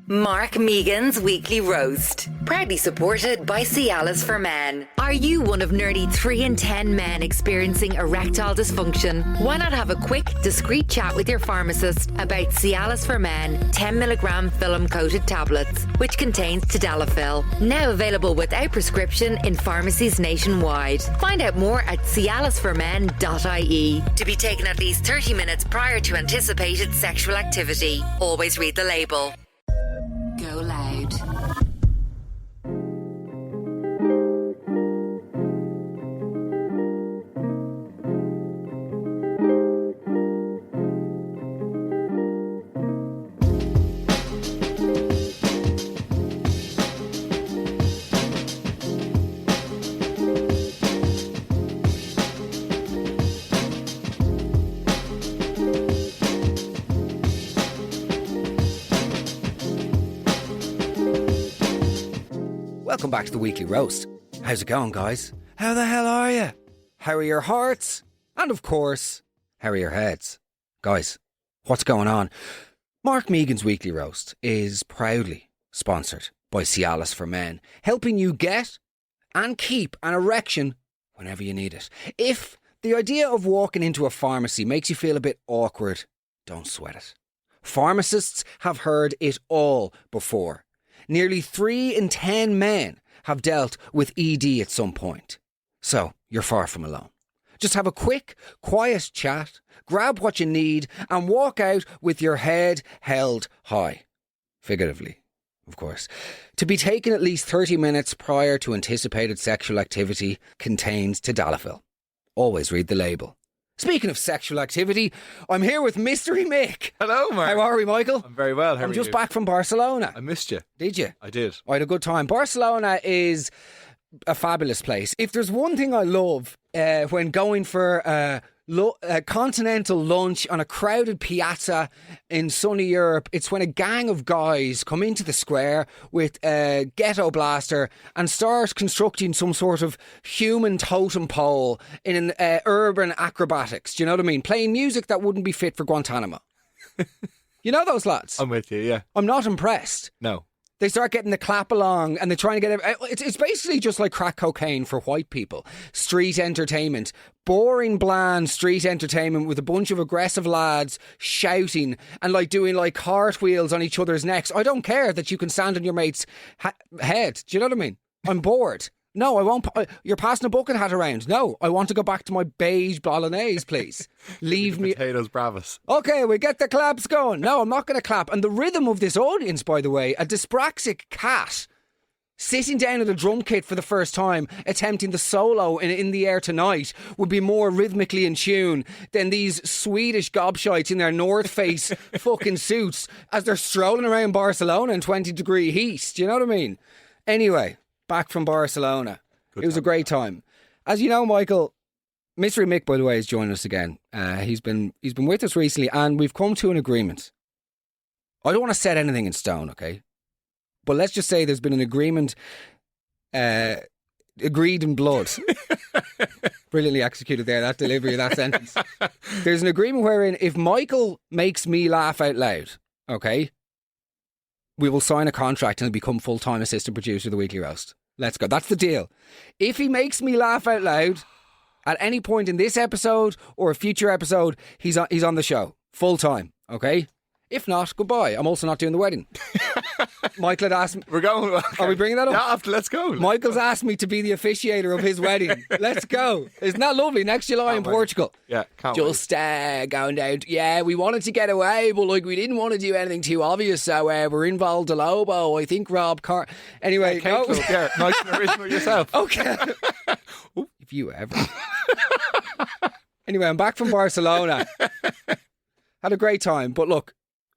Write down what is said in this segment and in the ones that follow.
Mark Megan's Weekly Roast. Proudly supported by Cialis for Men. Are you one of nearly 3 in 10 men experiencing erectile dysfunction? Why not have a quick, discreet chat with your pharmacist about Cialis for Men 10mg film-coated tablets, which contains tadalafil. Now available without prescription in pharmacies nationwide. Find out more at cialisformen.ie. To be taken at least 30 minutes prior to anticipated sexual activity. Always read the label. GoLoud. Welcome back to the Weekly Roast. How's it going, guys? How the hell are you? How are your hearts? And of course, how are your heads? Guys, what's going on? Mark Megan's Weekly Roast is proudly sponsored by Cialis for Men, helping you get and keep an erection whenever you need it. If the idea of walking into a pharmacy makes you feel a bit awkward, don't sweat it. Pharmacists have heard it all before. Nearly 3 in 10 men have dealt with ED at some point. So, you're far from alone. Just have a quick, quiet chat, grab what you need, and walk out with your head held high. Figuratively, of course. To be taken at least 30 minutes prior to anticipated sexual activity contains tadalafil. Always read the label. Speaking of sexual activity, I'm here with Mystery Mick. Hello, Mark. How are we, Michael? I'm very well. How I'm are just you? back from Barcelona. I missed you. Did you? I did. I had a good time. Barcelona is a fabulous place. If there's one thing I love when going for a continental lunch on a crowded piazza in sunny Europe, it's when a gang of guys come into the square with a ghetto blaster and start constructing some sort of human totem pole in an urban acrobatics. Do you know what I mean? Playing music that wouldn't be fit for Guantanamo. You know those lads? I'm with you, yeah. I'm not impressed. No. They start getting the clap along and they're trying to get it's basically just like crack cocaine for white people. Street entertainment. Boring, bland street entertainment with a bunch of aggressive lads shouting and like doing like cartwheels on each other's necks. I don't care that you can stand on your mate's head. Do you know what I mean? I'm bored. No, I won't. You're passing a bucket hat around. No, I want to go back to my beige bolognese, please. Leave me. Potatoes bravas. Okay, we get the claps going. No, I'm not going to clap. And the rhythm of this audience, by the way, a dyspraxic cat sitting down at a drum kit for the first time, attempting the solo in the air tonight, would be more rhythmically in tune than these Swedish gobshites in their North Face fucking suits as they're strolling around Barcelona in 20-degree heat. Do you know what I mean? Anyway, back from Barcelona. It was a great time. As you know, Michael, Mystery Mick, by the way, is joining us again. He's been with us recently, and we've come to an agreement. I don't want to set anything in stone, okay? But let's just say there's been an agreement, agreed in blood. Brilliantly executed there, that delivery of that sentence. There's an agreement wherein if Michael makes me laugh out loud, okay, we will sign a contract and he'll become full-time assistant producer of the Weekly Roast. Let's go. That's the deal. If he makes me laugh out loud at any point in this episode or a future episode, he's on the show full-time, okay? If not, goodbye. I'm also not doing the wedding. Michael had asked me... We're going... Okay. Are we bringing that up? Yeah, let's go. Michael's asked me to be the officiator of his wedding. Let's go. Isn't that lovely? Next July in Portugal. Yeah, can't Just going down... Yeah, we wanted to get away, but like we didn't want to do anything too obvious, so we're in Val de Lobo. I think Rob Carr... Anyway... Yeah, yeah, nice and original yourself. Okay. If you ever... Anyway, I'm back from Barcelona. Had a great time, but look...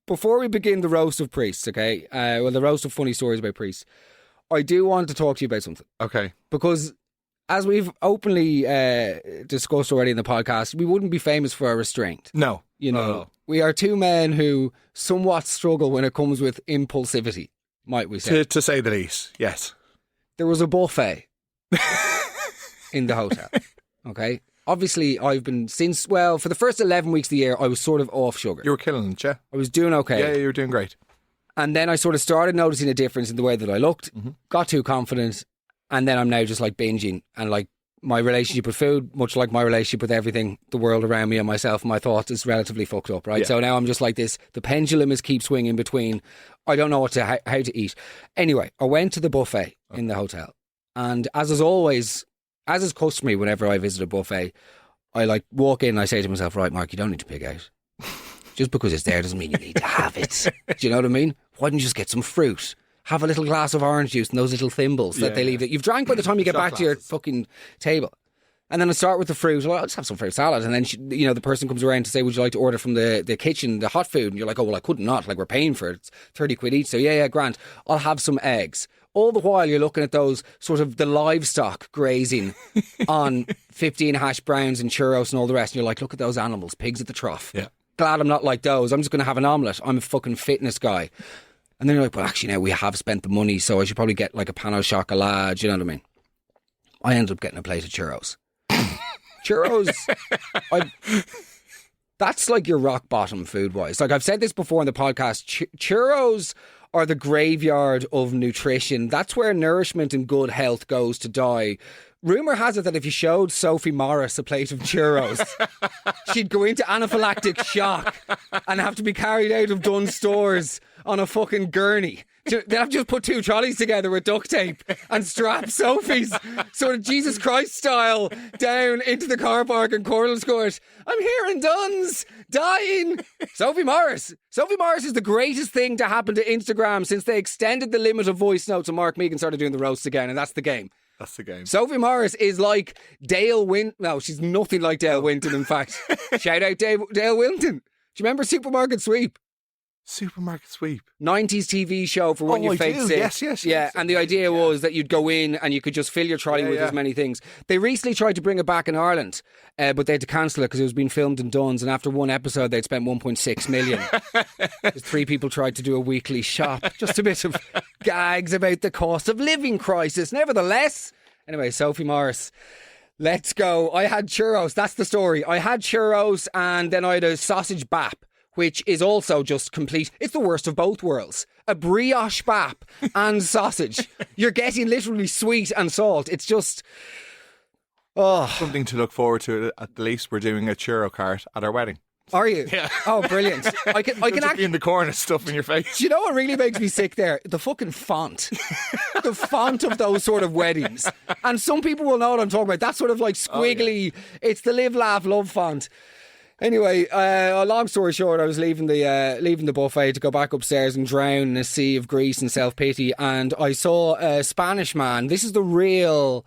Before we begin the roast of priests, okay? The roast of funny stories about priests, I do want to talk to you about something. Okay. Because as we've openly discussed already in the podcast, we wouldn't be famous for our restraint. No. You know, no. We are two men who somewhat struggle when it comes with impulsivity, might we say. To say the least, yes. There was a buffet in the hotel, okay? Obviously, I've been for the first 11 weeks of the year, I was sort of off sugar. You were killing it, yeah? I was doing okay. Yeah, you were doing great. And then I sort of started noticing a difference in the way that I looked, got too confident, and then I'm now just like binging. And like my relationship with food, much like my relationship with everything, the world around me and myself and my thoughts, is relatively fucked up, right? Yeah. So now I'm just like this, the pendulum is keep swinging between, I don't know how to eat. Anyway, I went to the buffet in the hotel. And as is customary whenever I visit a buffet, I like walk in and I say to myself, right, Mark, you don't need to pick out. Just because it's there doesn't mean you need to have it. Do you know what I mean? Why don't you just get some fruit? Have a little glass of orange juice and those little thimbles that they leave that you've drank by the time you get back to your fucking table. And then I start with the fruit. Well, I'll just have some fruit salad. And then, the person comes around to say, would you like to order from the kitchen, the hot food? And you're like, oh, well, I could not. Like, we're paying for it. It's 30 quid each. So, yeah, grand. I'll have some eggs. All the while, you're looking at those sort of the livestock grazing on 15 hash browns and churros and all the rest. And you're like, look at those animals, pigs at the trough. Yeah. Glad I'm not like those. I'm just going to have an omelette. I'm a fucking fitness guy. And then you're like, well, actually, now we have spent the money, so I should probably get like a pan au chocolat. Do you know what I mean? I ended up getting a plate of churros. Churros, that's like your rock bottom food wise. Like I've said this before in the podcast, churros are the graveyard of nutrition. That's where nourishment and good health goes to die. Rumour has it that if you showed Sophie Morris a plate of churros, she'd go into anaphylactic shock and have to be carried out of Dunnes Stores on a fucking gurney. They'd have to just put two trolleys together with duct tape and strap Sophie's sort of Jesus Christ style down into the car park in Cornell's Court. I'm here in Dunnes, dying. Sophie Morris. Sophie Morris is the greatest thing to happen to Instagram since they extended the limit of voice notes and Mark Megan started doing the roasts again, and that's the game. That's the game. Sophie Morris is like Dale Winton. No, she's nothing like Dale Winton, in fact. Shout out Dale Winton. Do you remember Supermarket Sweep? Supermarket Sweep. 90s TV show for when you fake sick. Yes. Yeah, and the idea was that you'd go in and you could just fill your trolley with as many things. They recently tried to bring it back in Ireland, but they had to cancel it because it was being filmed in Duns, and after one episode they'd spent 1.6 million. Because 3 people tried to do a weekly shop. Just a bit of gags about the cost of living crisis. Nevertheless, anyway, Sophie Morris. Let's go. I had churros. That's the story. I had churros and then I had a sausage bap, which is also just complete. It's the worst of both worlds. A brioche bap and sausage. You're getting literally sweet and salt. It's just... Something to look forward to. At the least we're doing a churro cart at our wedding. Are you? Yeah. Oh, brilliant. I can actually be in the corner stuffing your face. Do you know what really makes me sick there? The fucking font. The font of those sort of weddings. And some people will know what I'm talking about. That sort of like squiggly, it's the live, laugh, love font. Anyway, long story short, I was leaving the buffet to go back upstairs and drown in a sea of grease and self-pity, and I saw a Spanish man. This is the real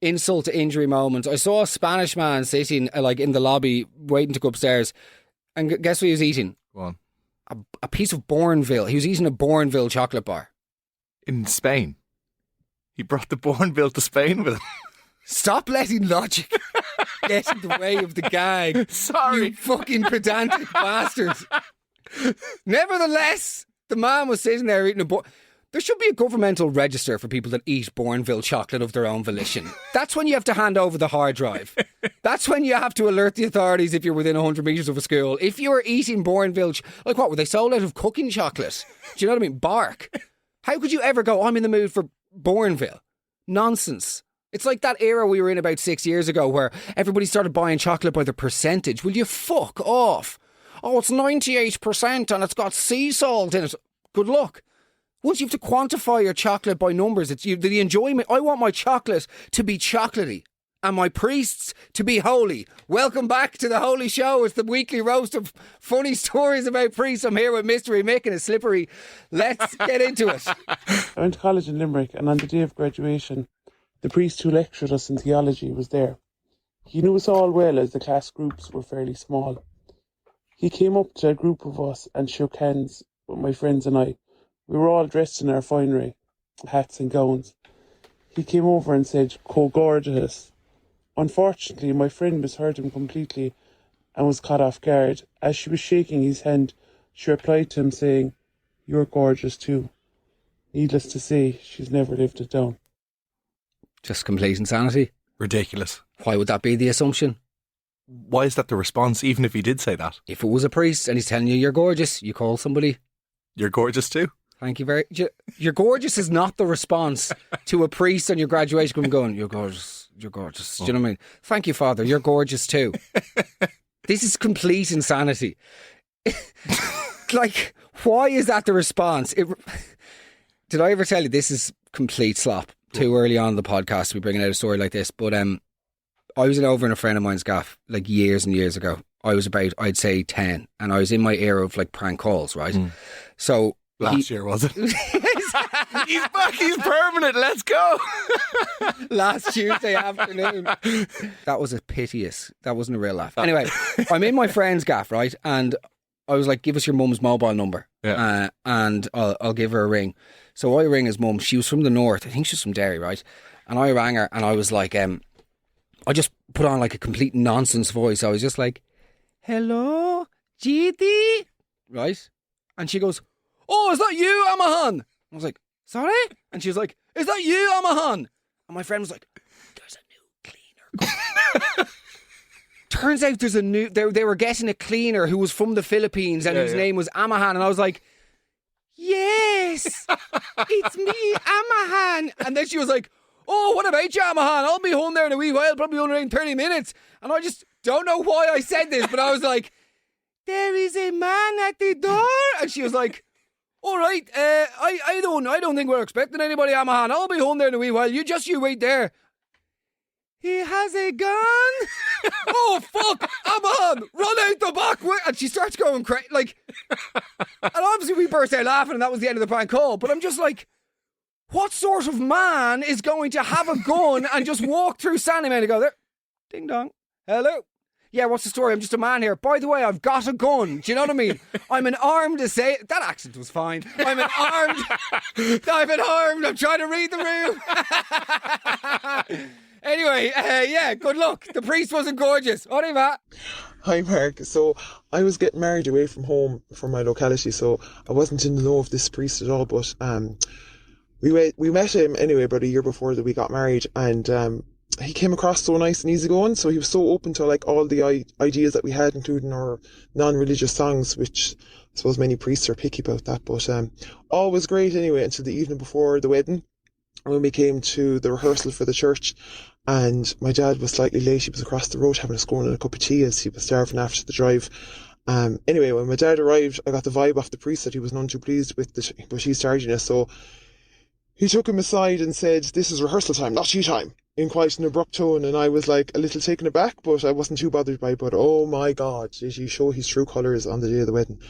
insult to injury moment. I saw a Spanish man sitting like in the lobby waiting to go upstairs, and guess what he was eating? Go on. A piece of Bourneville. He was eating a Bourneville chocolate bar. In Spain. He brought the Bourneville to Spain with him. Stop letting logic get in the way of the gag. Sorry. You fucking pedantic bastard. Nevertheless, the man was sitting there eating a There should be a governmental register for people that eat Bourneville chocolate of their own volition. That's when you have to hand over the hard drive. That's when you have to alert the authorities if you're within 100 metres of a school. If you're eating Bourneville... Like what, were they sold out of cooking chocolate? Do you know what I mean? Bark. How could you ever go, I'm in the mood for Bourneville? Nonsense. It's like that era we were in about 6 years ago where everybody started buying chocolate by the percentage. Will you fuck off? Oh, it's 98% and it's got sea salt in it. Good luck. Once you have to quantify your chocolate by numbers, it's the enjoyment. I want my chocolate to be chocolatey and my priests to be holy. Welcome back to the Holy Show. It's the weekly roast of funny stories about priests. I'm here with Mystery Mick and his slippery. Let's get into it. I went to college in Limerick, and on the day of graduation, the priest who lectured us in theology was there. He knew us all well as the class groups were fairly small. He came up to a group of us and shook hands with my friends and I. We were all dressed in our finery, hats and gowns. He came over and said, "Co-gorgeous." Unfortunately, my friend misheard him completely and was caught off guard. As she was shaking his hand, she replied to him saying, "You're gorgeous too." Needless to say, she's never lived it down. Just complete insanity. Ridiculous. Why would that be the assumption? Why is that the response, even if he did say that? If it was a priest and he's telling you you're gorgeous, you call somebody... You're gorgeous too? Thank you very much. You're gorgeous is not the response to a priest on your graduation going, you're gorgeous, you're gorgeous. Do you know what I mean? Thank you, Father, you're gorgeous too. This is complete insanity. Like, why is that the response? Did I ever tell you this is complete slop? Too early on in the podcast to be bringing out a story like this. But I was over in a friend of mine's gaff like years and years ago. I was about, I'd say 10, and I was in my era of like prank calls, right? So last year, was it? He's back, he's permanent, let's go. Last Tuesday afternoon. That was that wasn't a real laugh. Anyway, I'm in my friend's gaff, right? And I was like, give us your mum's mobile number, and I'll give her a ring. So I ring his mum. She was from the north. I think she's from Derry, right? And I rang her and I was like, I just put on like a complete nonsense voice. I was just like, hello, GD, right? And she goes, oh, is that you, Amahan? I was like, sorry? And she was like, is that you, Amahan? And my friend was like, there's a new cleaner coming. Turns out there's a new, they were getting a cleaner who was from the Philippines and whose name was Amahan. And I was like, yes, it's me, Amahan. And then she was like, oh, what about you, Amahan? I'll be home there in a wee while, probably only in 30 minutes. And I just don't know why I said this, but I was like, there is a man at the door. And she was like, all right, I don't think we're expecting anybody, Amahan. I'll be home there in a wee while. You wait there. He has a gun. Oh, fuck, Amahan, run out the back way. And she starts going crazy, like, and obviously we burst out laughing and that was the end of the prank call. But I'm just like, what sort of man is going to have a gun and just walk through Sandyman and go there, ding dong, hello? Yeah, what's the story? I'm just a man here. By the way, I've got a gun. Do you know what I mean? I'm an armed assailant. That accent was fine. I'm an armed. I'm trying to read the room. Anyway, yeah, good luck. The priest wasn't gorgeous. What are Matt? Hi, Mark. So I was getting married away from home from my locality, so I wasn't in the know of this priest at all. But we met him anyway about a year before that we got married, and he came across so nice and easygoing. So he was so open to like all the ideas that we had, including our non-religious songs, which I suppose many priests are picky about that. But all was great anyway until the evening before the wedding, when we came to the rehearsal for the church. And my dad was slightly late. He was across the road having a scone and a cup of tea as he was starving after the drive. Anyway, when my dad arrived, I got the vibe off the priest that he was none too pleased with his tardiness. So he took him aside and said, this is rehearsal time, not tea time, in quite an abrupt tone. And I was like a little taken aback, but I wasn't too bothered by it. But oh my God, did he show his true colours on the day of the wedding.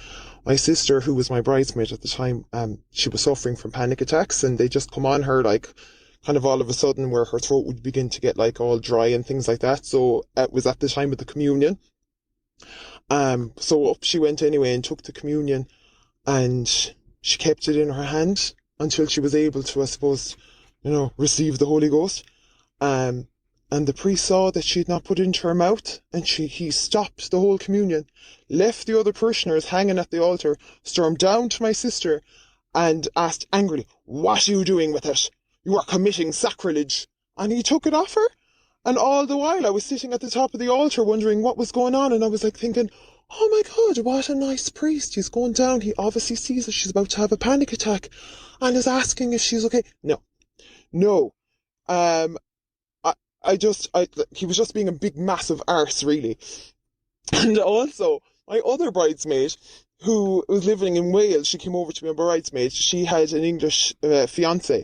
My sister, who was my bridesmaid at the time, she was suffering from panic attacks, and they just come on her like kind of all of a sudden, where her throat would begin to get like all dry and things like that. So it was at the time of the communion. So up she went anyway and took the communion, and she kept it in her hand until she was able to, I suppose, receive the Holy Ghost. And the priest saw that she had not put it into her mouth, and he stopped the whole communion, left the other parishioners hanging at the altar, stormed down to my sister and asked angrily, what are you doing with it? You are committing sacrilege. And he took it off her. And all the while I was sitting at the top of the altar wondering what was going on. And I was like thinking, oh my God, what a nice priest. He's going down. He obviously sees that she's about to have a panic attack and is asking if she's okay. No. He was just being a big, massive arse, really. And also, my other bridesmaid, who was living in Wales, she came over to be a bridesmaid. She had an English fiancé.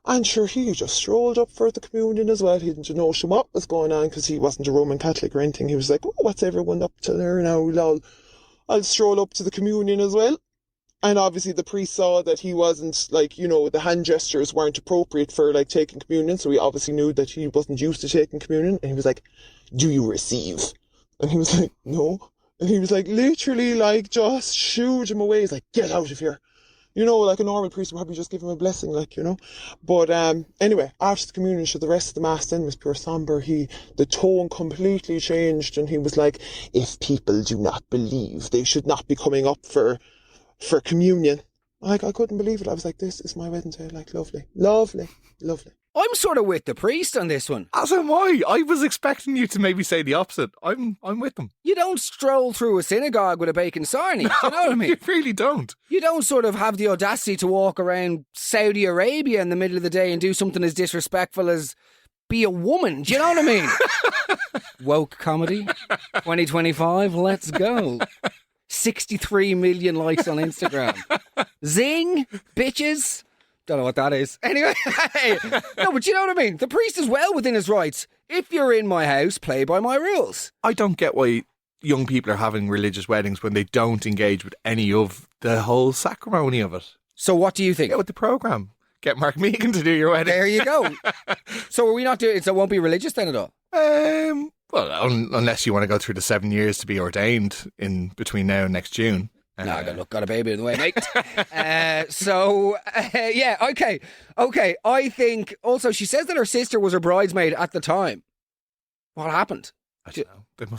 And sure, he just strolled up for the communion as well. He didn't know what was going on because he wasn't a Roman Catholic or anything. He was like, oh, what's everyone up to there now, lol? I'll stroll up to the communion as well. And obviously the priest saw that he wasn't, like, the hand gestures weren't appropriate for, like, taking communion. So he obviously knew that he wasn't used to taking communion. And he was like, do you receive? And he was like, no. And he was like, literally, like, just shooed him away. He's like, get out of here. Like a normal priest would probably just give him a blessing, But anyway, after the communion, the rest of the mass then was pure somber. The tone completely changed, and he was like, if people do not believe, they should not be coming up for communion. Like, I couldn't believe it. I was like, this is my wedding day. Like, lovely, lovely, lovely. I'm sort of with the priest on this one. As am I. I was expecting you to maybe say the opposite. I'm with them. You don't stroll through a synagogue with a bacon sarnie. Do you know what I mean? You really don't. You don't sort of have the audacity to walk around Saudi Arabia in the middle of the day and do something as disrespectful as be a woman. Do you know what I mean? Woke comedy 2025. Let's go. 63 million likes on Instagram. Zing, bitches. Don't know what that is. Anyway, no, but you know what I mean? The priest is well within his rights. If you're in my house, play by my rules. I don't get why young people are having religious weddings when they don't engage with any of the whole sacrimony of it. So what do you think? Get with the programme. Get Mark Meegan to do your wedding. There you go. So are we not doing it? So it won't be religious then at all? Well, unless you want to go through the 7 years to be ordained in between now and next June. No, got a baby in the way, mate. Yeah, okay. I think also she says that her sister was her bridesmaid at the time. What happened? I don't know.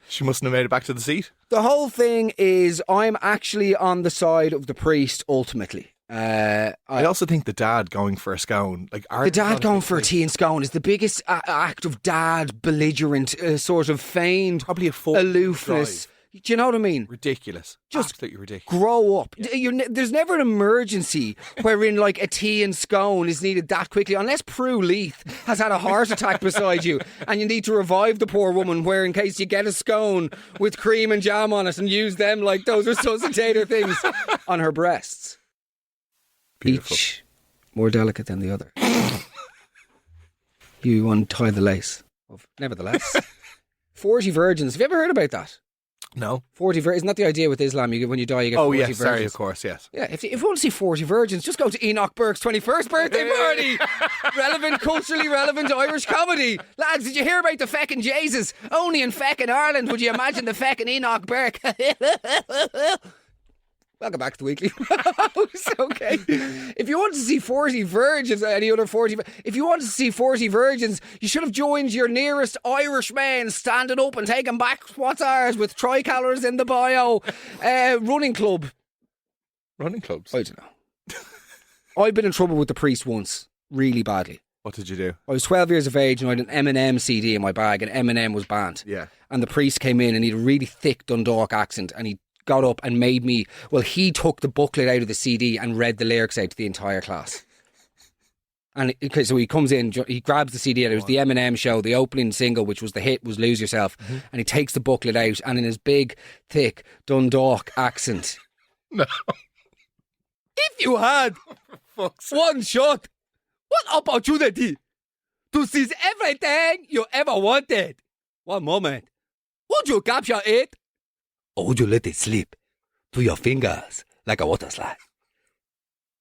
She mustn't have made it back to the seat. The whole thing is I'm actually on the side of the priest ultimately. I also think the dad going for a scone, the dad going for a tea and scone is the biggest act of dad belligerent, sort of feigned, probably a full aloofness. drive. Do you know what I mean? Ridiculous. Just absolutely ridiculous. Grow up. There's never an emergency wherein like a tea and scone is needed that quickly, unless Prue Leith has had a heart attack beside you and you need to revive the poor woman, where in case you get a scone with cream and jam on it and use them like those resuscitator things on her breasts. Beautiful. Each more delicate than the other. You untie the lace. Nevertheless. 40 virgins. Have you ever heard about that? No. 40 virgins. Isn't that the idea with Islam? When you die, you get 40 virgins. Sorry, of course, yes. Yeah, if you want to see 40 virgins, just go to Enoch Burke's 21st birthday party. Relevant, culturally relevant Irish comedy. Lads, did you hear about the feckin' Jesus? Only in feckin' Ireland would you imagine the feckin' Enoch Burke. Welcome back to the Weekly Roast. Okay. If you want to see 40 virgins, if you want to see 40 virgins, you should have joined your nearest Irishman standing up and taking back what's ours with tricolours in the bio. Running club. Running clubs? I don't know. I've been in trouble with the priest once, really badly. What did you do? I was 12 years of age and I had an Eminem CD in my bag, and Eminem was banned. Yeah. And the priest came in and he had a really thick Dundalk accent, and he got up and made me, he took the booklet out of the CD and read the lyrics out to the entire class. And so he comes in, he grabs the CD, and it was the Eminem show, the opening single, which was the hit, was Lose Yourself. Mm-hmm. And he takes the booklet out, and in his big, thick Dundalk accent. No. If you had one shot, what opportunity to seize everything you ever wanted? One moment. Would you capture it? Or would you let it slip through your fingers like a water slide?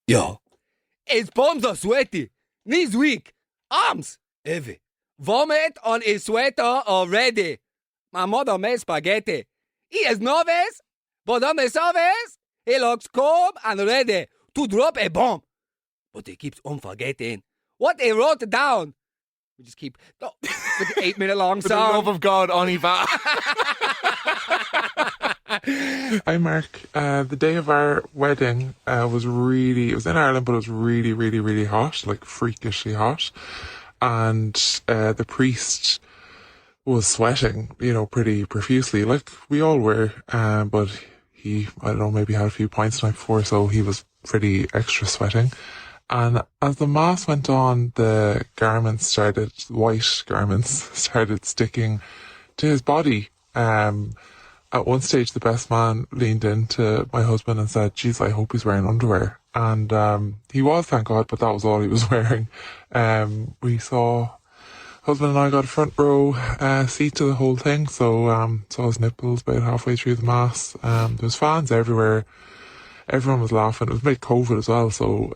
Yo, his palms are sweaty, knees weak, arms heavy. Vomit on his sweater already. My mother made spaghetti. He is novice, but on the surface, he looks calm and ready to drop a bomb. But he keeps on forgetting what he wrote down. We just keep with the 8-minute long For song. the love of God, Oniva. Hi Mark. The day of our wedding it was in Ireland, but it was really, really, really hot, like freakishly hot. And the priest was sweating, pretty profusely, like we all were. But he, I don't know, maybe had a few pints the night before, so he was pretty extra sweating. And as the mass went on, the white garments started sticking to his body. At one stage, the best man leaned into my husband and said, "Geez, I hope he's wearing underwear." And he was, thank God, but that was all he was wearing. We saw, husband and I got a front row seat to the whole thing, so saw his nipples about halfway through the mass. There was fans everywhere. Everyone was laughing. It was mid-COVID as well, so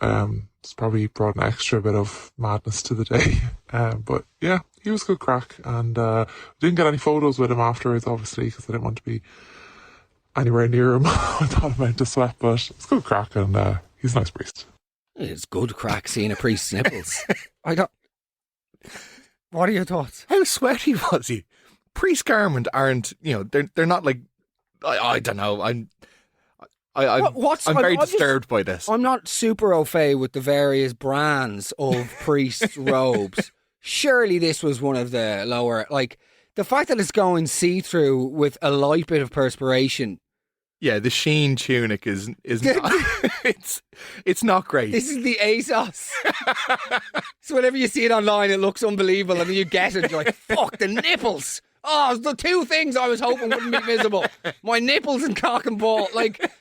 it's probably brought an extra bit of madness to the day. But yeah, he was good crack, and didn't get any photos with him afterwards, obviously, because I didn't want to be anywhere near him with that amount of sweat, but it's good crack, and he's a nice priest. It's good crack seeing a priest's nipples. What are your thoughts? How sweaty was he? Priest garment aren't, they're not like, I don't know, I'm very disturbed by this. I'm not super au fait with the various brands of priest robes. Surely this was one of the lower, like, the fact that it's going see-through with a light bit of perspiration. Yeah, the sheen tunic is not, it's not great. This is the ASOS. So whenever you see it online, it looks unbelievable, and then you get it, you're like, fuck, the nipples. Oh, the two things I was hoping wouldn't be visible. My nipples and cock and ball. Like,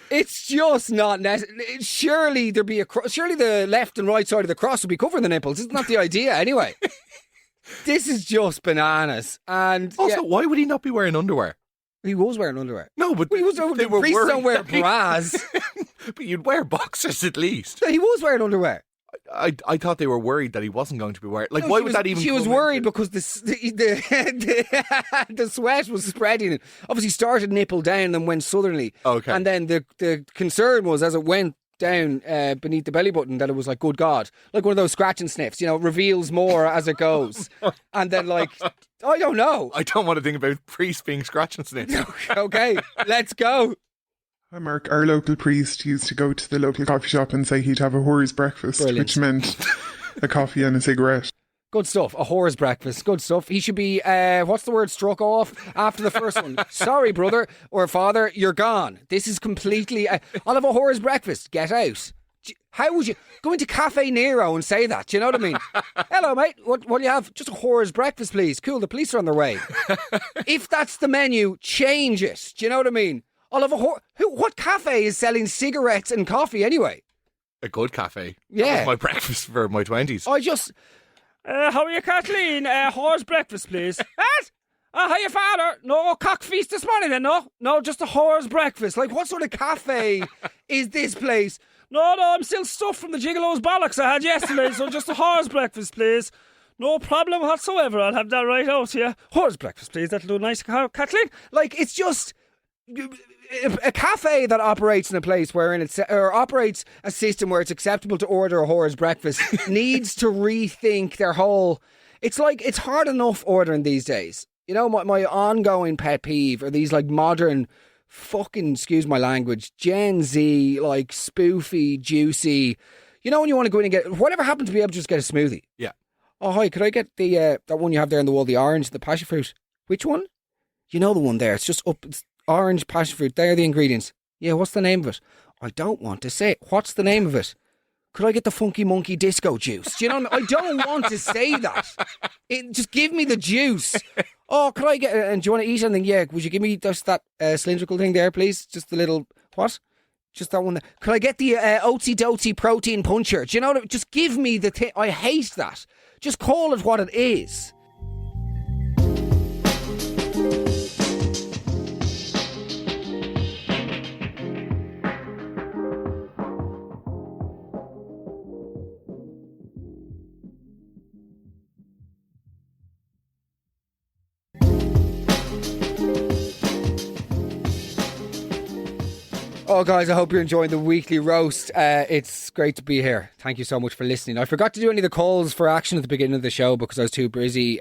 it's just not necessary. Surely there'd be surely the left and right side of the cross would be covering the nipples. Isn't that the idea anyway? This is just bananas. And also, why would he not be wearing underwear? He was wearing underwear. No, but priests don't wear bras. But you'd wear boxers at least. He was wearing underwear. I thought they were worried that he wasn't going to be wearing. Like, why would that even? She was worried because the sweat was spreading. Obviously, started nipple down, then went southerly. Okay, and then the concern was as it went down beneath the belly button that it was like, good God, like one of those scratch and sniffs. You know, it reveals more as it goes, and then like. I don't know. I don't want to think about priests being scratch and sniff. Okay, let's go. Hi Mark, our local priest used to go to the local coffee shop and say he'd have a whore's breakfast, Brilliant. which meant a coffee and a cigarette. Good stuff. A whore's breakfast. Good stuff. He should be, what's the word, struck off after the first one. Sorry, brother or father, you're gone. This is completely, I'll have a whore's breakfast. Get out. How would you go into Cafe Nero and say that? Do you know what I mean? Hello, mate. What do you have? Just a whore's breakfast, please. Cool, the police are on their way. If that's the menu, change it. Do you know what I mean? I'll have a what cafe is selling cigarettes and coffee anyway? A good cafe. Yeah. That was my breakfast for my 20s. I just... how are you, Kathleen? Whore's breakfast, please. What? Hiya, father. No cock feast this morning then, no? No, just a whore's breakfast. Like, what sort of cafe is this place? No, I'm still stuffed from the gigolo's bollocks I had yesterday, so just a whore's breakfast, please. No problem whatsoever. I'll have that right out here. Whore's breakfast, please. That'll do nice, Kathleen. Like, it's just... A cafe that operates in a place wherein or operates a system where it's acceptable to order a whore's breakfast needs to rethink their whole... It's like, it's hard enough ordering these days. You know, my ongoing pet peeve are these like modern... fucking, excuse my language, Gen Z, like spoofy, juicy. You know when you want to go in and get whatever happened to be able to just get a smoothie. Yeah. Oh hi, could I get the that one you have there on the wall, the orange, the passion fruit? Which one? You know the one there. It's just up. It's orange passion fruit. There are the ingredients. Yeah. What's the name of it? I don't want to say it. What's the name of it? Could I get the funky monkey disco juice? Do you know what I mean? I don't want to say that. Just give me the juice. Oh, could I get... and do you want to eat anything? Yeah, would you give me just that cylindrical thing there, please? Just the little... what? Just that one there. Could I get the oatsy dotsy protein puncher? Do you know what I mean? Just give me the thing. I hate that. Just call it what it is. Oh, guys, I hope you're enjoying the weekly roast. It's great to be here. Thank you so much for listening. I forgot to do any of the calls for action at the beginning of the show because I was too busy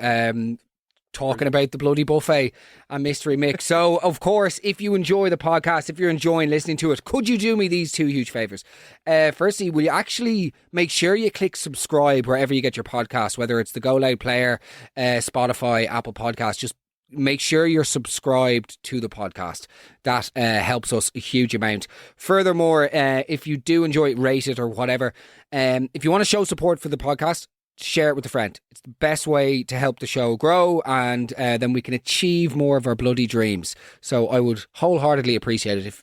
talking about the bloody buffet and Mystery Mick. So, of course, if you enjoy the podcast, if you're enjoying listening to it, could you do me these two huge favours? Firstly, will you actually make sure you click subscribe wherever you get your podcast, whether it's the GoLoud player, Spotify, Apple Podcasts, just make sure you're subscribed to the podcast. That helps us a huge amount. Furthermore, if you do enjoy it, rate it or whatever. If you want to show support for the podcast, share it with a friend. It's the best way to help the show grow, and then we can achieve more of our bloody dreams. So I would wholeheartedly appreciate it if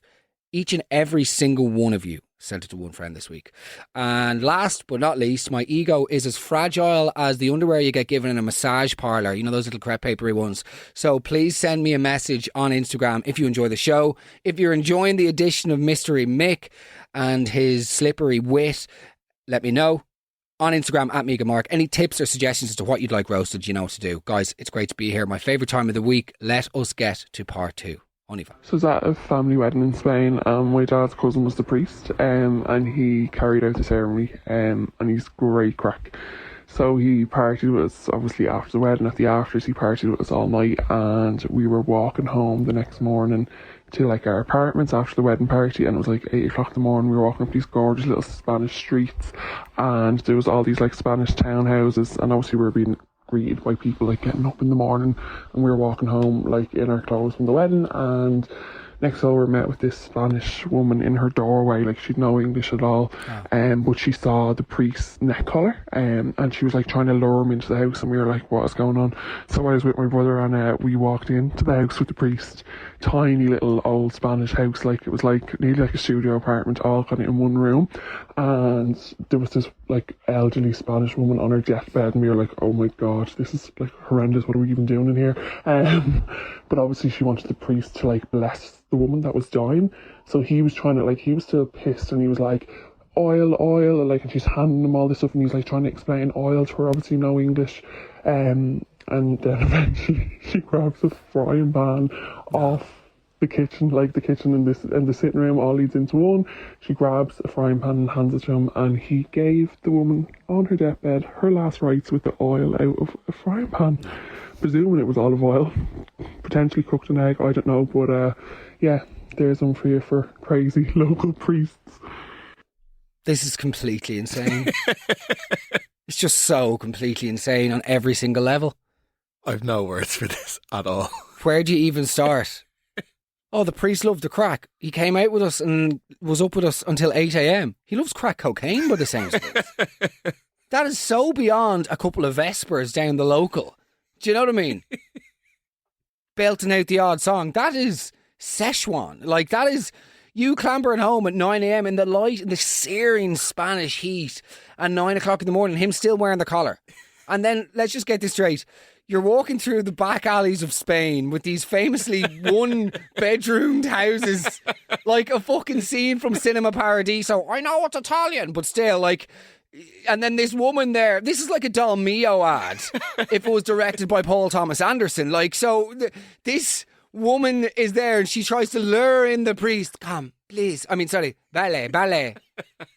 each and every single one of you sent it to one friend this week. And last but not least, my ego is as fragile as the underwear you get given in a massage parlour. You know, those little crepe papery ones. So please send me a message on Instagram if you enjoy the show. If you're enjoying the addition of Mystery Mick and his slippery wit, let me know. On Instagram at MegaMark. Any tips or suggestions as to what you'd like roasted, you know what to do. Guys, it's great to be here. My favourite time of the week. Let us get to part two. Oniva. So it was at a family wedding in Spain, and my dad's cousin was the priest, and he carried out the ceremony, and he's great crack. So he partied with us, obviously after the wedding, at the afters, he partied with us all night, and we were walking home the next morning to like our apartments after the wedding party, and it was like 8 o'clock in the morning. We were walking up these gorgeous little Spanish streets, and there was all these like Spanish townhouses, and obviously we were being greeted by people like getting up in the morning, and we were walking home like in our clothes from the wedding, and next door we met with this Spanish woman in her doorway, like she'd no English at all, but she saw the priest's neck collar, and she was like trying to lure him into the house, and we were like, what is going on? So I was with my brother, and we walked into the house with the priest. Tiny little old Spanish house, like it was like nearly like a studio apartment, all kind of in one room, and there was this like elderly Spanish woman on her deathbed, and we were like, oh my god, this is like horrendous, what are we even doing in here? But obviously she wanted the priest to like bless the woman that was dying, so he was trying to like, he was still pissed, and he was like, oil, and she's handing him all this stuff, and he's like trying to explain oil to her, obviously no English, and then eventually she grabs a frying pan off the kitchen, like the kitchen and the sitting room all leads into one. She grabs a frying pan and hands it to him, and he gave the woman on her deathbed her last rites with the oil out of a frying pan, presuming it was olive oil, potentially cooked an egg, I don't know, but yeah, there's one for you for crazy local priests. This is completely insane. It's just so completely insane on every single level. I've no words for this at all. Where do you even start? Oh, the priest loved the crack. He came out with us and was up with us until 8 a.m. He loves crack cocaine by the sounds of it. That is so beyond a couple of Vespers down the local. Do you know what I mean? Belting out the odd song. That is Szechuan. Like, that is you clambering home at 9 a.m. in the light, in the searing Spanish heat, and 9 o'clock in the morning, him still wearing the collar. And then, let's just get this straight. You're walking through the back alleys of Spain with these famously one-bedroomed houses, like a fucking scene from Cinema Paradiso. I know it's Italian, but still, like... And then this woman there, this is like a Del Mio ad, if it was directed by Paul Thomas Anderson. Like, so this woman is there, and she tries to lure in the priest. Come, please. I mean, sorry, vale.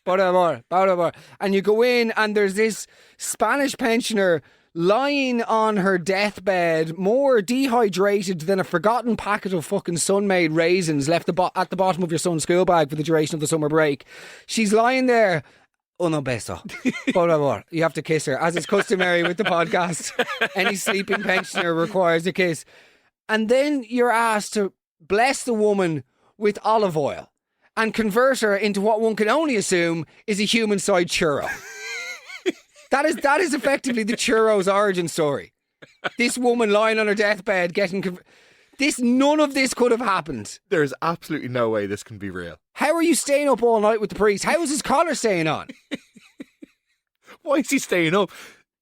Por favor. And you go in, and there's this Spanish pensioner lying on her deathbed, more dehydrated than a forgotten packet of fucking Sun-made raisins left at the bottom of your son's school bag for the duration of the summer break. She's lying there. Uno beso. Por favor. You have to kiss her, as is customary with the podcast. Any sleeping pensioner requires a kiss. And then you're asked to bless the woman with olive oil and convert her into what one can only assume is a human-sized churro. That is effectively the churro's origin story. This woman lying on her deathbed getting... None of this could have happened. There is absolutely no way this can be real. How are you staying up all night with the priest? How is his collar staying on? Why is he staying up?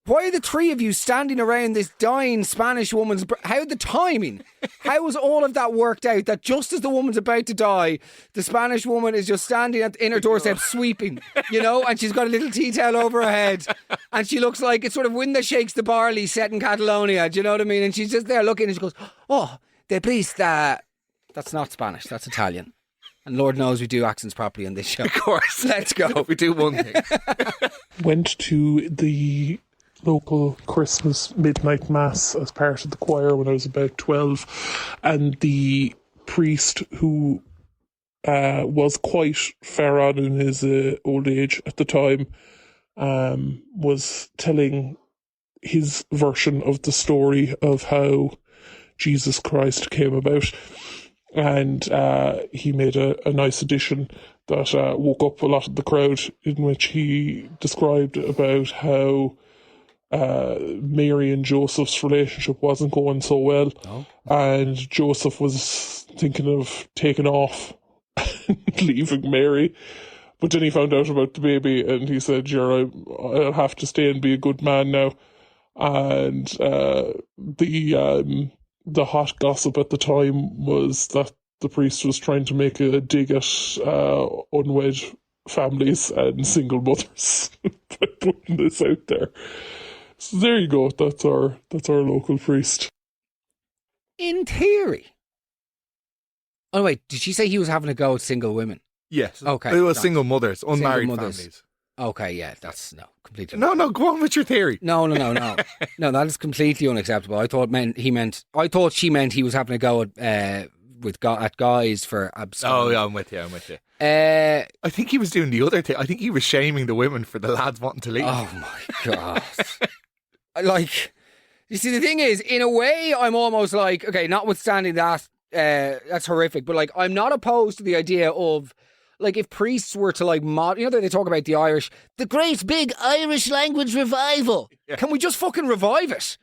Why are the three of you standing around this dying Spanish woman's... How the timing? How was all of that worked out that just as the woman's about to die, the Spanish woman is just standing in her doorstep sweeping, you know, and she's got a little tea towel over her head, and she looks like it's sort of Wind That Shakes the Barley set in Catalonia, do you know what I mean? And she's just there looking, and she goes, oh, the priest, that's not Spanish, that's Italian. And Lord knows we do accents properly on this show. Of course. Let's go. We do one thing. Went to the local Christmas midnight mass as part of the choir when I was about 12, and the priest, who was quite far on in his old age at the time, was telling his version of the story of how Jesus Christ came about. And he made a nice addition that woke up a lot of the crowd, in which he described about how Mary and Joseph's relationship wasn't going so well. Oh. And Joseph was thinking of taking off and leaving Mary. But then he found out about the baby, and he said, I'll have to stay and be a good man now. And the hot gossip at the time was that the priest was trying to make a dig at unwed families and single mothers by putting this out there. So there you go. That's our local priest. In theory. Oh wait, did she say he was having a go at single women? Yes. Okay. It was single mothers, unmarried families. Okay, yeah, that's completely. No, go on with your theory. No, that is completely unacceptable. I thought she meant he was having a go at at guys for absconding. Oh, yeah, I'm with you. Uh, I think he was doing the other thing. I think he was shaming the women for the lads wanting to leave. oh my God. Like, you see, the thing is, in a way, I'm almost like, okay, notwithstanding that, that's horrific, but like, I'm not opposed to the idea of, like, if priests were to like, they talk about the Irish, the great big Irish language revival. Yeah. Can we just fucking revive it?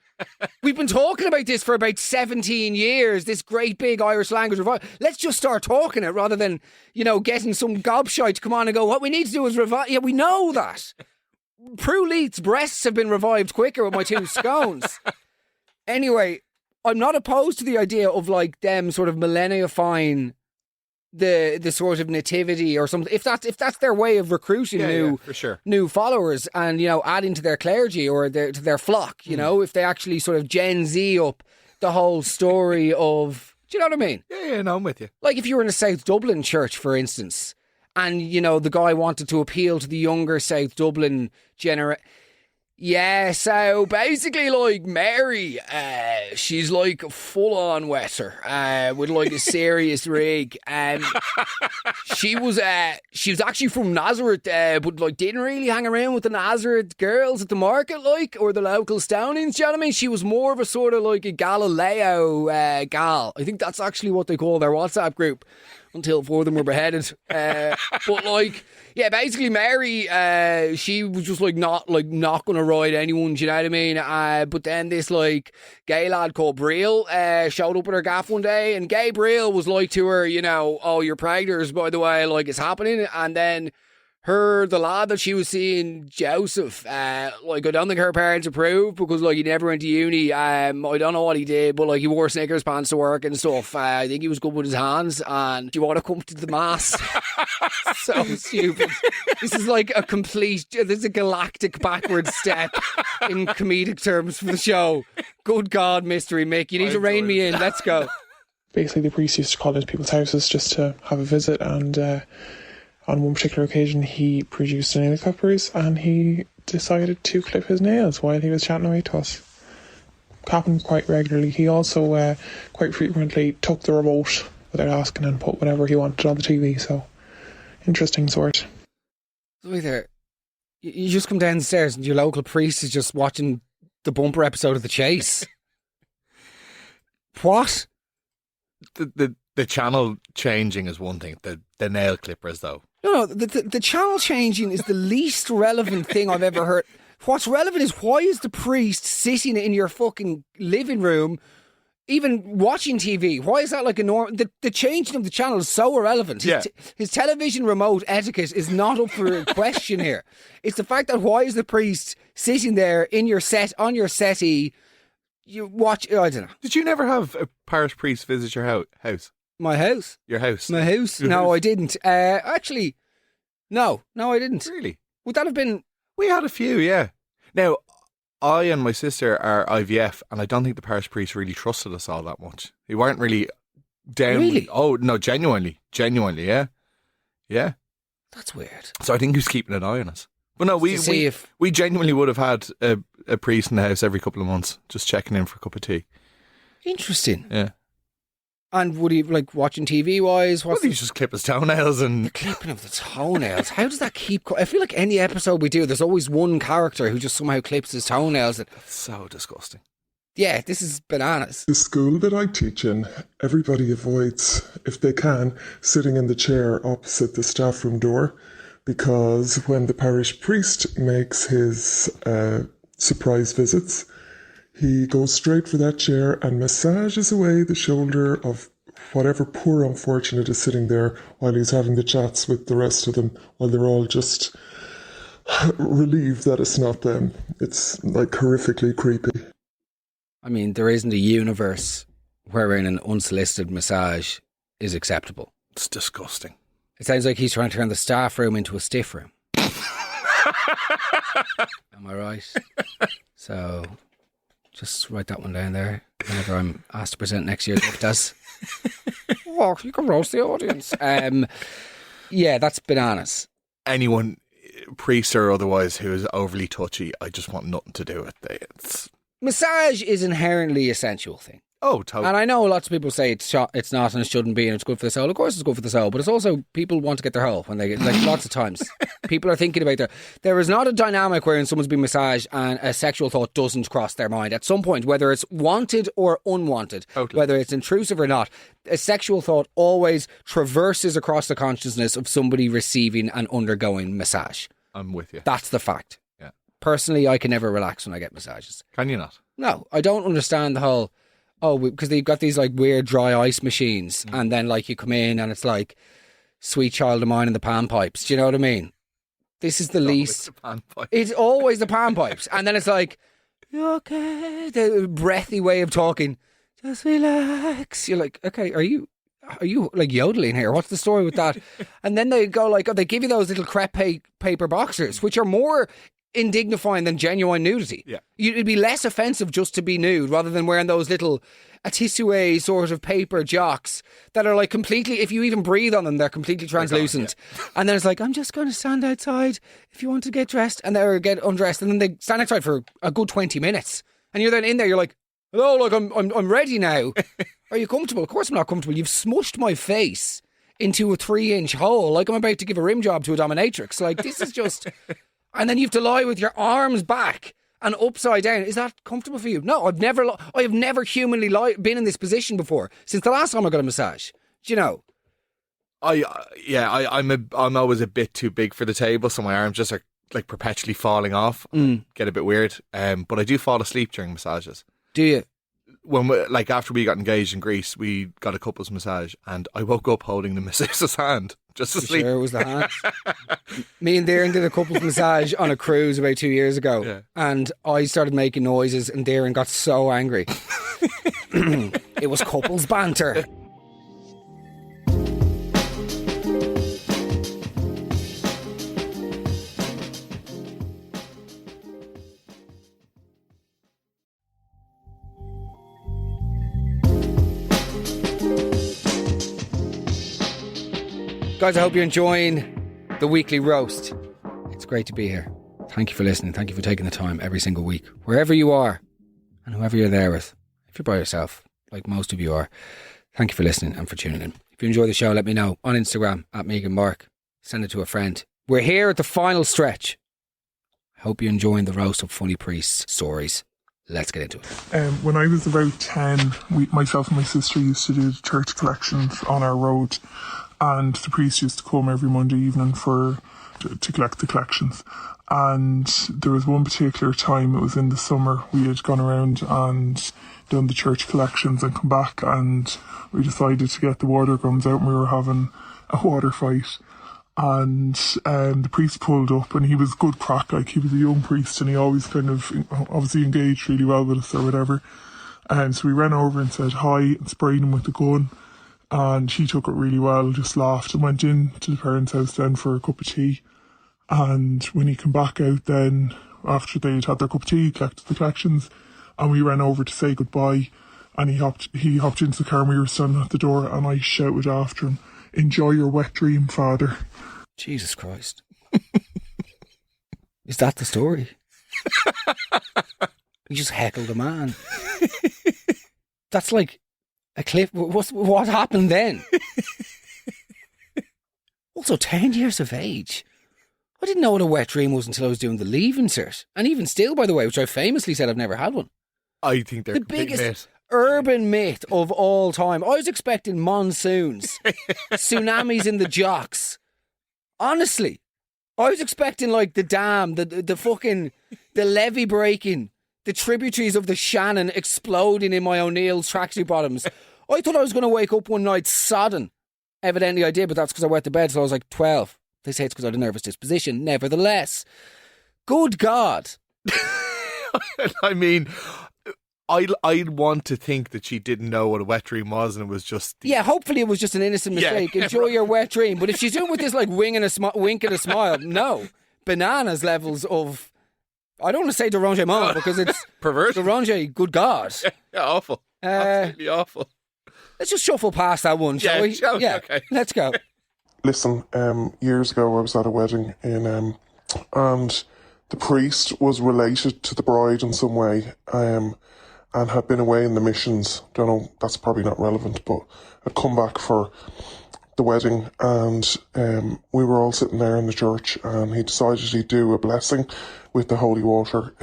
We've been talking about this for about 17 years, this great big Irish language revival. Let's just start talking it rather than, getting some gobshite to come on and go, what we need to do is revive. Yeah, we know that. Prue Leith's breasts have been revived quicker with my two scones. Anyway, I'm not opposed to the idea of like them sort of millenniifying the sort of nativity or something. If that's their way of recruiting for sure. new followers and adding to their clergy or to their flock, if they actually sort of Gen Z up the whole story of, do you know what I mean? Yeah, no, I'm with you. Like if you were in a South Dublin church, for instance, and the guy wanted to appeal to the younger South Dublin generation. Yeah, so basically, like, Mary, she's like a full-on wetter, with like a serious rig. She was actually from Nazareth, but like didn't really hang around with the Nazareth girls at the market, like, or the local Stownings. Do you know what I mean? She was more of a sort of like a Galileo gal. I think that's actually what they call their WhatsApp group. Until four of them were beheaded. But like, yeah, basically Mary, she was just like not going to ride anyone, do you know what I mean? But then this like gay lad called Briel showed up at her gaff one day, and Gabriel was like to her, oh, you're pregnant, by the way, like it's happening. And then the lad that she was seeing, Joseph, like I don't think her parents approved because like he never went to uni. I don't know what he did, but like he wore Snickers pants to work and stuff. I think he was good with his hands. And do you want to come to the mass? So stupid. This is like this is a galactic backward step in comedic terms for the show. Good God, Mystery Mick, you need to rein me in. Let's go. Basically, the priest used to call into people's houses just to have a visit, and on one particular occasion, he produced nail clippers and he decided to clip his nails while he was chatting away to us. Happened quite regularly. He also quite frequently took the remote without asking and put whatever he wanted on the TV. So, interesting sort. Wait there. You just come downstairs and your local priest is just watching the bumper episode of The Chase. What? The channel changing is one thing. The nail clippers, though. No, the channel changing is the least relevant thing I've ever heard. What's relevant is why is the priest sitting in your fucking living room, even watching TV? Why is that like a norm? The changing of the channel is so irrelevant. His television remote etiquette is not up for question here. It's the fact that why is the priest sitting there in your on your settee? You watch. I don't know. Did you never have a parish priest visit your house? My house? Your house? My house? No, I didn't. Actually, no, I didn't. Really? Would that have been... We had a few, yeah. Now, I and my sister are IVF, and I don't think the parish priest really trusted us all that much. He weren't really down... Really? Oh, no, genuinely, yeah. Yeah. That's weird. So I think he was keeping an eye on us. But no, we genuinely would have had a priest in the house every couple of months, just checking in for a cup of tea. Interesting. Yeah. And would he, like, watching TV-wise? Well, he just clip his toenails and... The clipping of the toenails. How does that keep... I feel like any episode we do, there's always one character who just somehow clips his toenails. That's so disgusting. Yeah, this is bananas. The school that I teach in, everybody avoids, if they can, sitting in the chair opposite the staff room door, because when the parish priest makes his surprise visits, he goes straight for that chair and massages away the shoulder of whatever poor unfortunate is sitting there while he's having the chats with the rest of them, while they're all just relieved that it's not them. It's like horrifically creepy. I mean, there isn't a universe wherein an unsolicited massage is acceptable. It's disgusting. It sounds like he's trying to turn the staff room into a stiff room. Am I right? So... just write that one down there whenever I'm asked to present next year's does. Oh, you can roast the audience. Yeah, that's bananas. Anyone, priest or otherwise, who is overly touchy, I just want nothing to do with it. Massage is inherently a sensual thing. Oh, totally. And I know lots of people say it's not and it shouldn't be and it's good for the soul. Of course it's good for the soul, but it's also people want to get their hole when they get, like lots of times. People are thinking about there is not a dynamic wherein someone's being massaged and a sexual thought doesn't cross their mind. At some point, whether it's wanted or unwanted, Totally. whether it's intrusive or not, a sexual thought always traverses across the consciousness of somebody receiving and undergoing massage. I'm with you. That's the fact. Yeah. Personally, I can never relax when I get massages. Can you not? No, I don't understand the whole... Oh, because they've got these like weird dry ice machines and then like you come in and it's like sweet child of mine in the pan pipes. Do you know what I mean? This is the least... It's always the pan pipes. And then it's like, you okay? The breathy way of talking. Just relax. You're like, okay, are you like yodeling here? What's the story with that? And then they go like, oh, they give you those little crepe paper boxers, which are more indignifying than genuine nudity. Yeah. It'd be less offensive just to be nude rather than wearing those little tissue sort of paper jocks that are like completely, if you even breathe on them, they're completely translucent. And then it's like, I'm just going to stand outside if you want to get dressed, and they get undressed, and then they stand outside for a good 20 minutes. And you're then in there, you're like, hello, like I'm ready now. Are you comfortable? Of course I'm not comfortable. You've smushed my face into a 3-inch hole like I'm about to give a rim job to a dominatrix. Like, this is just... And then you have to lie with your arms back and upside down. Is that comfortable for you? No, I have never humanly been in this position before since the last time I got a massage. Do you know? I'm always a bit too big for the table, so my arms just are like perpetually falling off. Get a bit weird. But I do fall asleep during massages. Do you? When after we got engaged in Greece, we got a couple's massage, and I woke up holding the masseuse's hand just to sleep. Sure, it was the hand. Me and Darren did a couple's massage on a cruise about 2 years ago, and I started making noises, and Darren got so angry. It was couples banter. Guys, I hope you're enjoying the weekly roast. It's great to be here. Thank you for listening. Thank you for taking the time every single week. Wherever you are and whoever you're there with, if you're by yourself, like most of you are, thank you for listening and for tuning in. If you enjoy the show, let me know on Instagram at Megan Mark. Send it to a friend. We're here at the final stretch. I hope you're enjoying the roast of funny priests stories. Let's get into it. When I was about 10, myself and my sister used to do the church collections on our road, and the priest used to come every Monday evening to collect the collections. And there was one particular time, it was in the summer, we had gone around and done the church collections and come back, and we decided to get the water guns out, and we were having a water fight. And the priest pulled up, and he was good crack, like he was a young priest, and he always kind of obviously engaged really well with us or whatever. And so we ran over and said hi and sprayed him with the gun, and he took it really well, just laughed, and went in to the parents' house then for a cup of tea. And when he came back out then, after they'd had their cup of tea, he collected the collections, and we ran over to say goodbye, and he hopped into the car, and we were standing at the door, and I shouted after him, "Enjoy your wet dream, Father." Jesus Christ. Is that the story? You just heckled a man. That's like a clip. What happened then? Also, 10 years of age. I didn't know what a wet dream was until I was doing the leave insert. And even still, by the way, which I famously said I've never had one. I think they're the biggest urban myth of all time. I was expecting monsoons, tsunamis in the jocks. Honestly, I was expecting like the dam, the levee breaking, the tributaries of the Shannon exploding in my O'Neill's tracksuit bottoms. I thought I was going to wake up one night sodden. Evidently I did, but that's because I wet the bed till I was like 12. They say it's because I had a nervous disposition. Nevertheless, good God. I mean, I'd want to think that she didn't know what a wet dream was, and it was just... Yeah, hopefully it was just an innocent mistake. Enjoy your wet dream. But if she's doing with this like wink and a smile, no. Bananas levels of... I don't want to say derangement because it's... Perversion. Derangement, good God. Yeah, awful. Absolutely awful. Let's just shuffle past that one, shall we? Yeah, okay. Let's go. Listen, years ago I was at a wedding and the priest was related to the bride in some way. And and had been away in the missions. Don't know, that's probably not relevant, but had come back for the wedding, and we were all sitting there in the church, and he decided he'd do a blessing with the holy water.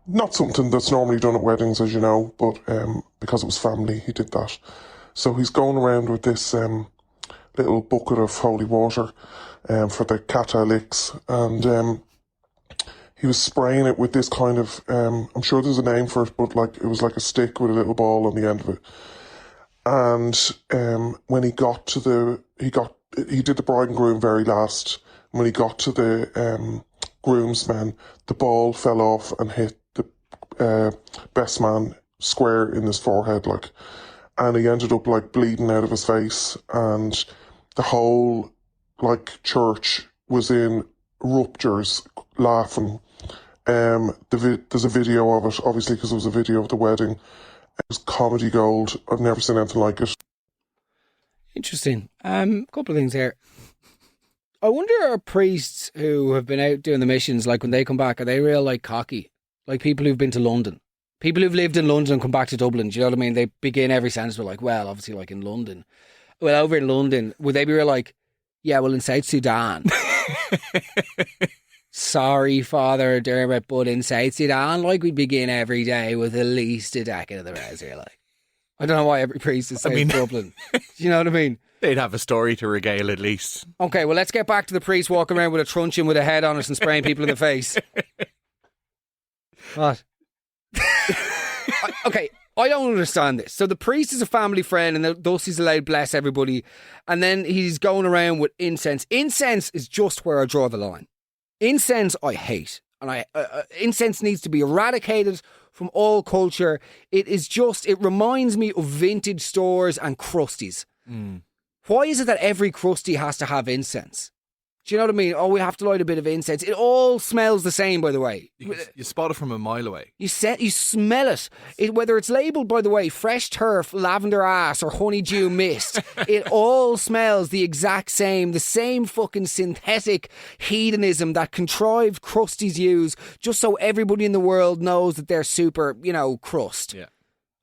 Not something that's normally done at weddings, as you know, but because it was family, he did that. So he's going around with this little bucket of holy water for the Catholics, and he was spraying it with this kind of, I'm sure there's a name for it, but like it was like a stick with a little ball on the end of it. And when he got to he did the bride and groom very last. When he got to the groomsmen, the ball fell off and hit the best man square in his forehead, like, and he ended up like bleeding out of his face, and the whole like church was in ruptures laughing. There's a video of it, obviously, because it was a video of the wedding. It was comedy gold. I've never seen anything like it. Interesting. Couple of things here. I wonder, are priests who have been out doing the missions, like when they come back, are they real like cocky? Like people who've been to London? People who've lived in London and come back to Dublin, do you know what I mean? They begin every sentence with like, well, obviously like in London. Well, over in London, would they be real like, yeah, well in South Sudan. Sorry, Father Dermot, but in South Sudan, like we begin every day with at least a decade of the rosary. Like, I don't know why every priest is saying Dublin. Do you know what I mean? They'd have a story to regale at least. Okay, well, let's get back to the priest walking around with a truncheon with a head on it and spraying people in the face. What? Okay, I don't understand this. So the priest is a family friend, and thus he's allowed to bless everybody. And then he's going around with incense. Incense is just where I draw the line. Incense I hate, and incense needs to be eradicated from all culture. It reminds me of vintage stores and crusties. Why is it that every crusty has to have incense? Do you know what I mean? Oh, we have to light a bit of incense. It all smells the same, by the way. You spot it from a mile away. You smell it. Whether it's labelled, by the way, fresh turf, lavender ass, or honeydew mist, it all smells the exact same. The same fucking synthetic hedonism that contrived crusties use just so everybody in the world knows that they're super, crust. Yeah.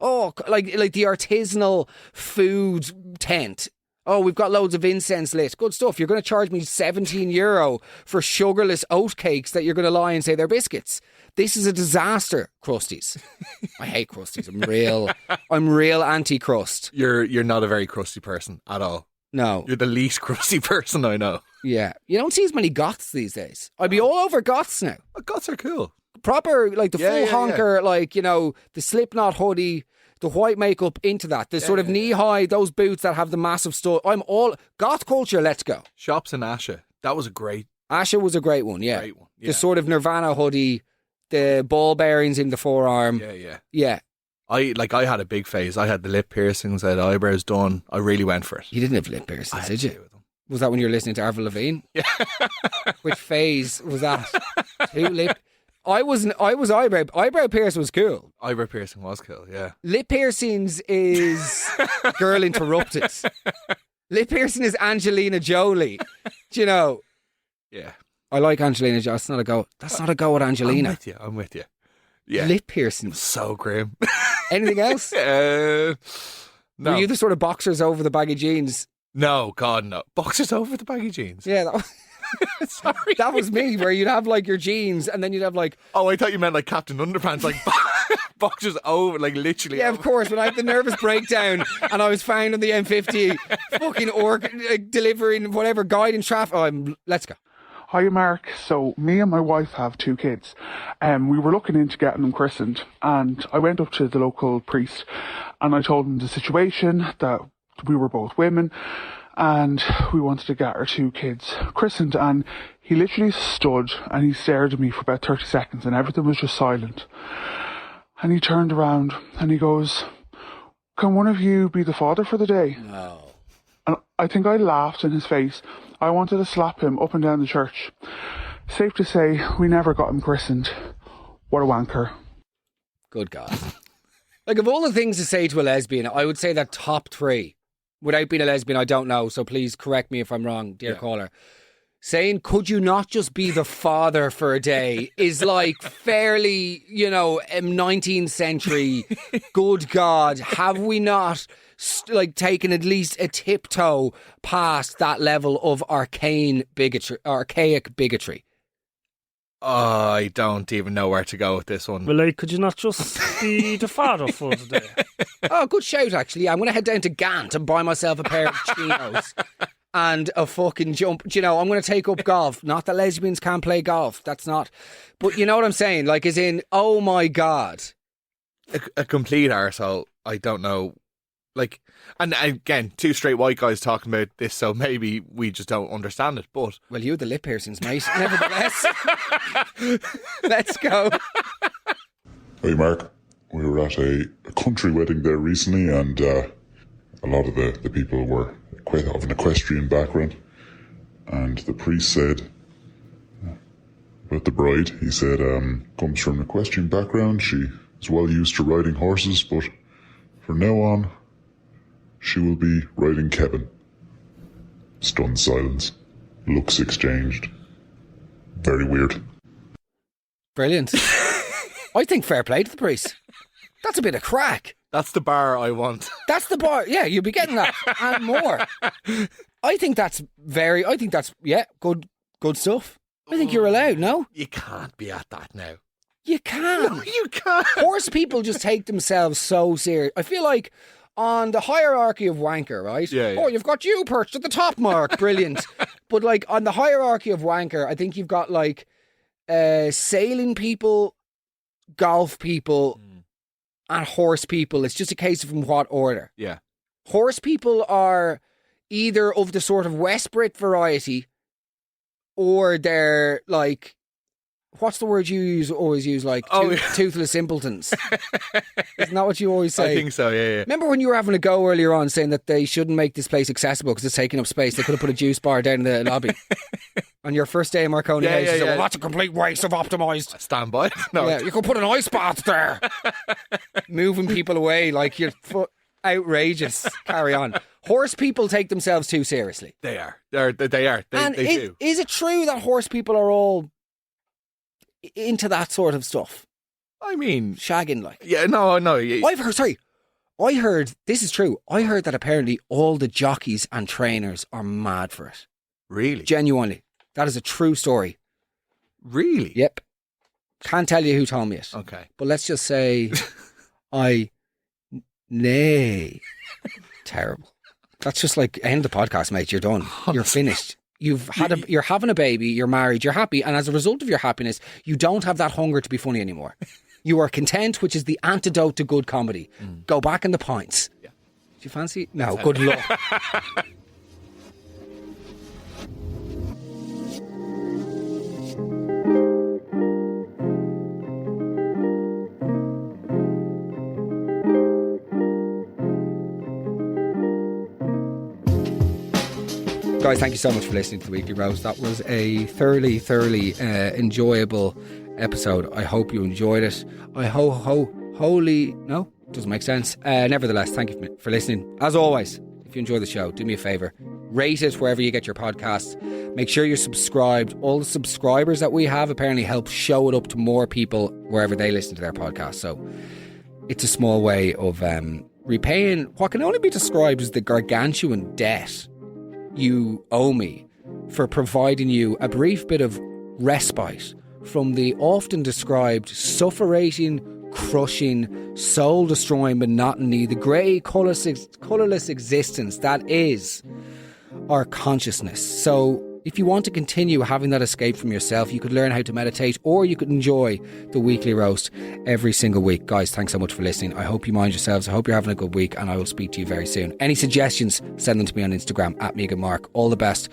Oh, like the artisanal food tent. Oh, we've got loads of incense lit. Good stuff. You're going to charge me €17 for sugarless oat cakes that you're going to lie and say they're biscuits. This is a disaster, crusties. I hate crusties. I'm real anti-crust. You're not a very crusty person at all. No. You're the least crusty person I know. Yeah. You don't see as many goths these days. I'd be all over goths now. Goths are cool. Proper, like the full honker, like, the Slipknot hoodie, the white makeup into that. The sort of knee-high, those boots that have the massive stud. I'm all... Goth culture, let's go. Shops in Asha. That was a great... Asha was a great one, yeah. Great one, yeah. The sort of Nirvana hoodie, the ball bearings in the forearm. Yeah. I had a big phase. I had the lip piercings, I had eyebrows done. I really went for it. You didn't have lip piercings, did you? Was that when you were listening to Avril Lavigne? Yeah. Which phase was that? Two lip... I was eyebrow piercing was cool. Eyebrow piercing was cool, yeah. Lip piercings is Girl Interrupted. Lip piercing is Angelina Jolie. Do you know? Yeah. I like Angelina Jolie. That's not a go at Angelina. I'm with you. Yeah. Lip piercing. So grim. Anything else? No. Were you the sort of boxers over the baggy jeans? No, God, no. Boxers over the baggy jeans? Yeah, that was... Sorry. That was me, where you'd have like your jeans and then you'd have like... Oh, I thought you meant like Captain Underpants, like boxers over, like literally. Yeah, of course, when I had the nervous breakdown and I was found on the M50 fucking delivering whatever guide in traffic. Let's go. Hi, Mark. So me and my wife have 2 kids. We were looking into getting them christened, and I went up to the local priest and I told him the situation, that we were both women and we wanted to get our 2 kids christened, and he literally stood and he stared at me for about 30 seconds and everything was just silent. And he turned around and he goes, "Can one of you be the father for the day?" No. And I think I laughed in his face. I wanted to slap him up and down the church. Safe to say, we never got him christened. What a wanker. Good God. Like, of all the things to say to a lesbian, I would say that top 3. Without being a lesbian, I don't know, so please correct me if I'm wrong, dear caller. saying, could you not just be the father for a day, is like fairly, 19th century, good God, have we not taken at least a tiptoe past that level of archaic bigotry? I don't even know where to go with this one. Well, could you not just be the father for the day? Oh, good shout, actually. I'm going to head down to Gant and buy myself a pair of chinos and a fucking jump. I'm going to take up golf. Not that lesbians can't play golf. That's not. But you know what I'm saying? Like, as in, oh my God. A complete arsehole. I don't know. Like, and again, two straight white guys talking about this, so maybe we just don't understand it. But well, you had the lip piercings, mate. Nevertheless, let's go. Hey, Mark. We were at a country wedding there recently, and a lot of the people were quite of an equestrian background. And the priest said about the bride, he said, comes from an equestrian background. She is well used to riding horses, but from now on, she will be riding Kevin. Stunned silence. Looks exchanged. Very weird. Brilliant. I think fair play to the priest. That's a bit of crack. That's the bar I want. That's the bar. Yeah, you'll be getting that and more. I think that's good stuff. I think you're allowed, no? You can't be at that now. You can. No, you can't. Horse people just take themselves so serious. I feel like on the hierarchy of wanker, right? Yeah. Oh, you've got you perched at the top, Mark. Brilliant. But like on the hierarchy of wanker, I think you've got like sailing people, golf people, and horse people. It's just a case of in what order. Yeah. Horse people are either of the sort of West Brit variety, or they're like, what's the word you always use? Like toothless simpletons. Isn't that what you always say? I think so, yeah. Remember when you were having a go earlier on saying that they shouldn't make this place accessible because it's taking up space? They could have put a juice bar down in the lobby. On your first day in Marconi House, you said, well, that's a complete waste of optimised. Stand by. No. Yeah, you could put an ice bath there. Moving people away like you're outrageous. Carry on. Horse people take themselves too seriously. They are. They do. Is it true that horse people are all into that sort of stuff? I mean, shagging, like. Yeah, no. I heard, this is true, I heard that apparently all the jockeys and trainers are mad for it. Really? Genuinely. That is a true story. Really? Yep. Can't tell you who told me it. Okay. But let's just say, nay. Terrible. That's just like, end the podcast, mate. You're done. Honestly. You're finished. You're having a baby, you're married, you're happy, and as a result of your happiness, you don't have that hunger to be funny anymore. You are content, which is the antidote to good comedy. Go back in the pints. Yeah. Do you fancy? No, good luck. Guys, thank you so much for listening to the Weekly Roast. That was a thoroughly enjoyable episode. I hope you enjoyed it. No, doesn't make sense. Nevertheless, thank you for listening. As always, if you enjoy the show, do me a favour. Rate it wherever you get your podcasts. Make sure you're subscribed. All the subscribers that we have apparently help show it up to more people wherever they listen to their podcast. So it's a small way of repaying what can only be described as the gargantuan debt you owe me for providing you a brief bit of respite from the often described suffocating, crushing, soul-destroying monotony, the grey, colourless existence that is our consciousness. So if you want to continue having that escape from yourself, you could learn how to meditate, or you could enjoy the Weekly Roast every single week. Guys, thanks so much for listening. I hope you mind yourselves. I hope you're having a good week, and I will speak to you very soon. Any suggestions, send them to me on Instagram @MeganMark. All the best,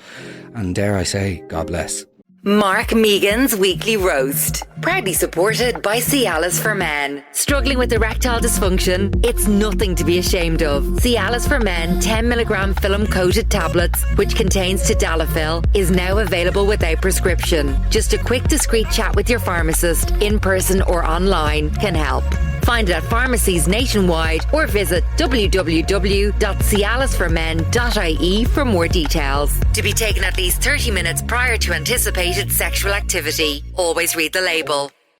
and dare I say, God bless. Mark Megan's Weekly Roast. Proudly supported by Cialis for Men. Struggling with erectile dysfunction? It's nothing to be ashamed of. Cialis for Men 10mg film-coated tablets, which contains tadalafil, is now available without prescription. Just a quick, discreet chat with your pharmacist, in person or online, can help. Find it at pharmacies nationwide or visit www.cialisformen.ie for more details. To be taken at least 30 minutes prior to anticipated sexual activity. Always read the label.